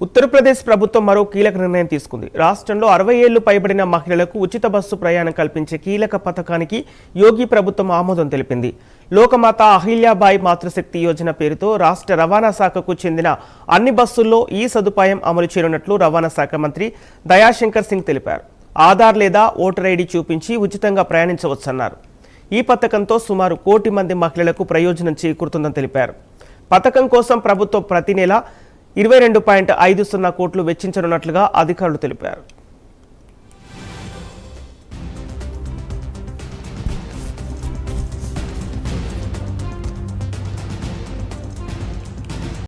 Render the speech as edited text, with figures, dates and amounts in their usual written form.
ఉత్తరప్రదేశ్ ప్రభుత్వం మరో కీలక నిర్ణయం తీసుకుంది. రాష్ట్రంలో 60 ఏళ్లు పైబడిన మహిళలకు ఉచిత బస్సు ప్రయాణం కల్పించే కీలక పథకానికి యోగి ప్రభుత్వం ఆమోదం తెలిపింది. లోకమాత అహిల్యాబాయి మాతృశక్తి యోజన పేరుతో రాష్ట్ర రవాణా శాఖకు చెందిన అన్ని బస్సుల్లో ఈ సదుపాయం అమలు చేయనున్నట్లు రవాణా శాఖ మంత్రి దయాశంకర్ సింగ్ తెలిపారు. ఆధార్ లేదా ఓటర్ ఐడి చూపించి ఉచితంగా ప్రయాణించవచ్చన్నారు. ఈ పథకంతో సుమారు 1 కోటి మంది మహిళలకు ప్రయోజనం చేకూరుతుందని తెలిపారు. పథకం కోసం ప్రభుత్వం ప్రతి నెల 22.50 కోట్లు వెచ్చించనున్నట్లుగా అధికారులు తెలిపారు.